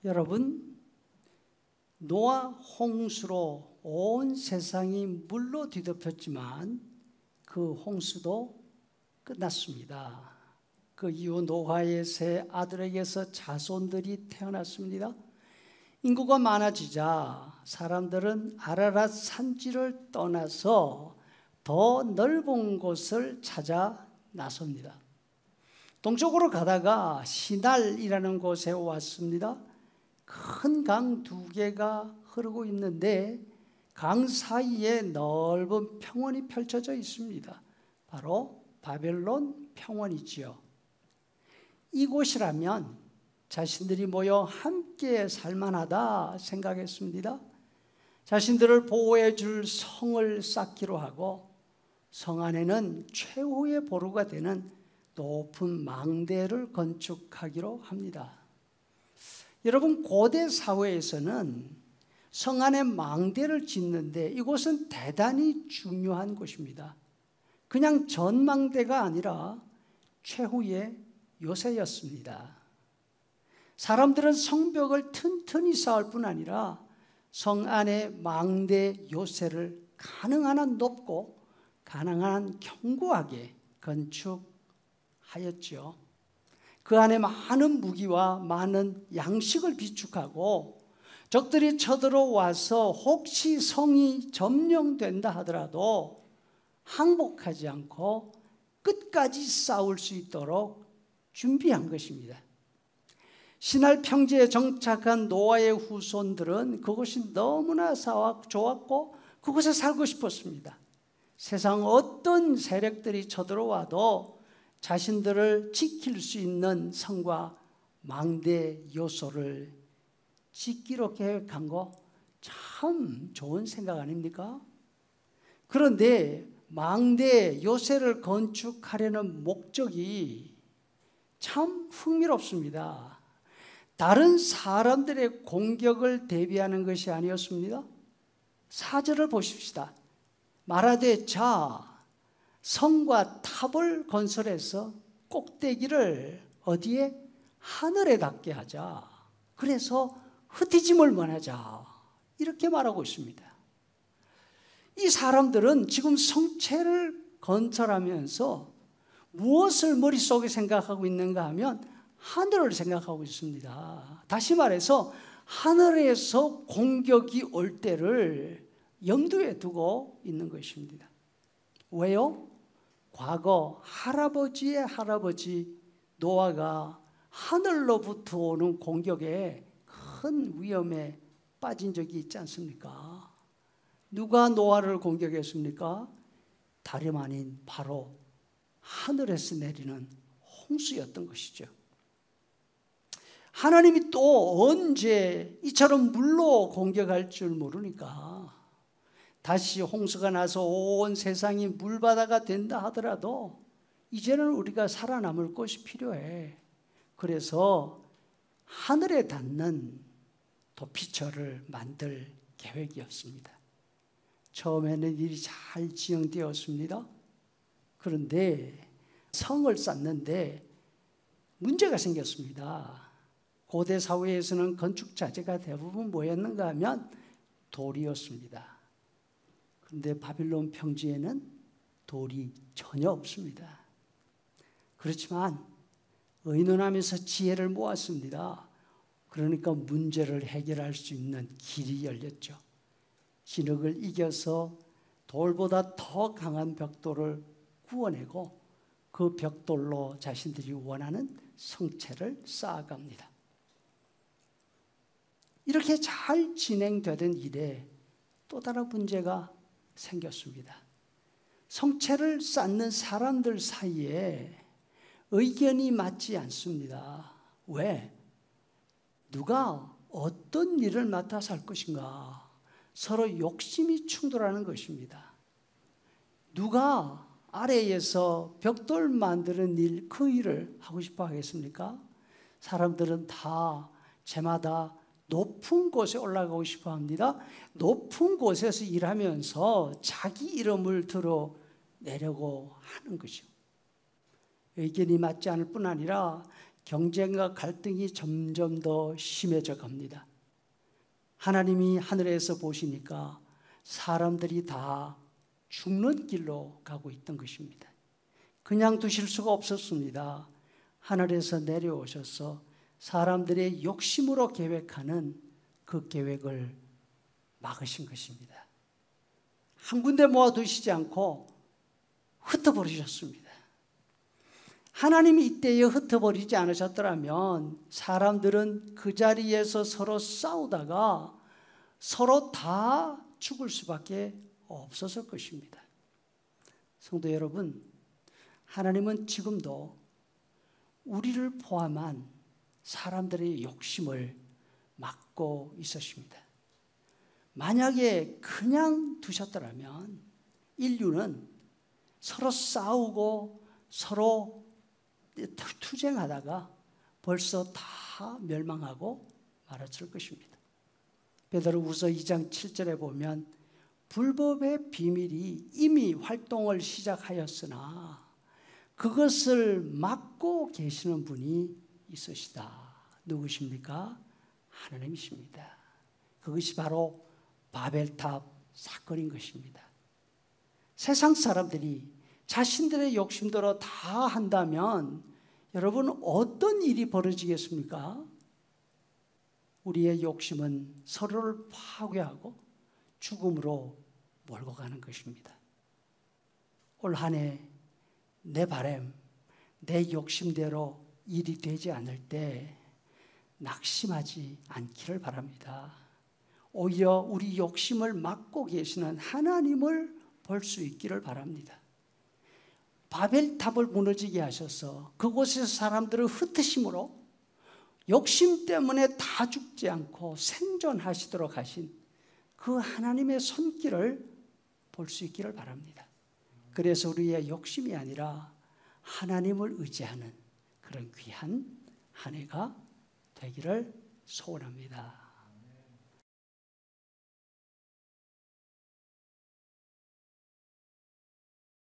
여러분, 노아 홍수로 온 세상이 물로 뒤덮였지만 그 홍수도 끝났습니다. 그 이후 노아의 세 아들에게서 자손들이 태어났습니다. 인구가 많아지자 사람들은 아라랏 산지를 떠나서 더 넓은 곳을 찾아 나섭니다. 동쪽으로 가다가 시날이라는 곳에 왔습니다. 큰 강 두 개가 흐르고 있는데 강 사이에 넓은 평원이 펼쳐져 있습니다. 바로 바벨론 평원이지요. 이곳이라면 자신들이 모여 함께 살만하다 생각했습니다. 자신들을 보호해 줄 성을 쌓기로 하고 성 안에는 최후의 보루가 되는 높은 망대를 건축하기로 합니다. 여러분, 고대 사회에서는 성 안에 망대를 짓는데 이곳은 대단히 중요한 곳입니다. 그냥 전망대가 아니라 최후의 요새였습니다. 사람들은 성벽을 튼튼히 쌓을 뿐 아니라 성 안에 망대 요새를 가능한 한 높고 가능한 한 견고하게 건축하였죠. 그 안에 많은 무기와 많은 양식을 비축하고 적들이 쳐들어와서 혹시 성이 점령된다 하더라도 항복하지 않고 끝까지 싸울 수 있도록 준비한 것입니다. 시날 평지에 정착한 노아의 후손들은 그곳이 너무나 좋았고 그곳에 살고 싶었습니다. 세상 어떤 세력들이 쳐들어와도 자신들을 지킬 수 있는 성과 망대 요소를 짓기로 계획한 거 참 좋은 생각 아닙니까? 그런데 망대 요새를 건축하려는 목적이 참 흥미롭습니다. 다른 사람들의 공격을 대비하는 것이 아니었습니다. 4절을 보십시다. 말하되 자, 성과 탑을 건설해서 꼭대기를 어디에? 하늘에 닿게 하자. 그래서 흩어짐을 면하자. 이렇게 말하고 있습니다. 이 사람들은 지금 성체를 건설하면서 무엇을 머릿속에 생각하고 있는가 하면 하늘을 생각하고 있습니다. 다시 말해서 하늘에서 공격이 올 때를 염두에 두고 있는 것입니다. 왜요? 과거 할아버지의 할아버지 노아가 하늘로부터 오는 공격에 큰 위험에 빠진 적이 있지 않습니까? 누가 노아를 공격했습니까? 다름 아닌 바로 하늘에서 내리는 홍수였던 것이죠. 하나님이 또 언제 이처럼 물로 공격할 줄 모르니까 다시 홍수가 나서 온 세상이 물바다가 된다 하더라도 이제는 우리가 살아남을 곳이 필요해. 그래서 하늘에 닿는 도피처를 만들 계획이었습니다. 처음에는 일이 잘 진행되었습니다. 그런데 성을 쌓는데 문제가 생겼습니다. 고대 사회에서는 건축 자재가 대부분 뭐였는가 하면 돌이었습니다. 그런데 바빌론 평지에는 돌이 전혀 없습니다. 그렇지만 의논하면서 지혜를 모았습니다. 그러니까 문제를 해결할 수 있는 길이 열렸죠. 진흙을 이겨서 돌보다 더 강한 벽돌을 구워내고 그 벽돌로 자신들이 원하는 성체를 쌓아갑니다. 이렇게 잘 진행되던 일에 또 다른 문제가 생겼습니다. 성체를 쌓는 사람들 사이에 의견이 맞지 않습니다. 왜? 누가 어떤 일을 맡아서 할 것인가? 서로 욕심이 충돌하는 것입니다. 누가 아래에서 벽돌 만드는 일, 그 일을 하고 싶어 하겠습니까? 사람들은 다 제마다 높은 곳에 올라가고 싶어 합니다. 높은 곳에서 일하면서 자기 이름을 드러내려고 하는 것이죠. 의견이 맞지 않을 뿐 아니라 경쟁과 갈등이 점점 더 심해져 갑니다. 하나님이 하늘에서 보시니까 사람들이 다 죽는 길로 가고 있던 것입니다. 그냥 두실 수가 없었습니다. 하늘에서 내려오셔서 사람들의 욕심으로 계획하는 그 계획을 막으신 것입니다. 한 군데 모아두시지 않고 흩어버리셨습니다. 하나님이 이때에 흩어버리지 않으셨더라면 사람들은 그 자리에서 서로 싸우다가 서로 다 죽을 수밖에 없었을 것입니다. 성도 여러분, 하나님은 지금도 우리를 포함한 사람들의 욕심을 막고 있으십니다. 만약에 그냥 두셨더라면 인류는 서로 싸우고 서로 투쟁하다가 벌써 다 멸망하고 말았을 것입니다. 베드로후서 2장 7절에 보면 불법의 비밀이 이미 활동을 시작하였으나 그것을 막고 계시는 분이 있으시다. 누구십니까? 하나님이십니다. 그것이 바로 바벨탑 사건인 것입니다. 세상 사람들이 자신들의 욕심대로 다 한다면 여러분 어떤 일이 벌어지겠습니까? 우리의 욕심은 서로를 파괴하고 죽음으로 몰고 가는 것입니다. 올 한 해 내 바람, 내 욕심대로 일이 되지 않을 때 낙심하지 않기를 바랍니다. 오히려 우리 욕심을 막고 계시는 하나님을 볼 수 있기를 바랍니다. 바벨탑을 무너지게 하셔서 그곳에서 사람들을 흩으심으로 욕심 때문에 다 죽지 않고 생존하시도록 하신 그 하나님의 손길을 볼 수 있기를 바랍니다. 그래서 우리의 욕심이 아니라 하나님을 의지하는 그런 귀한 한 해가 되기를 소원합니다.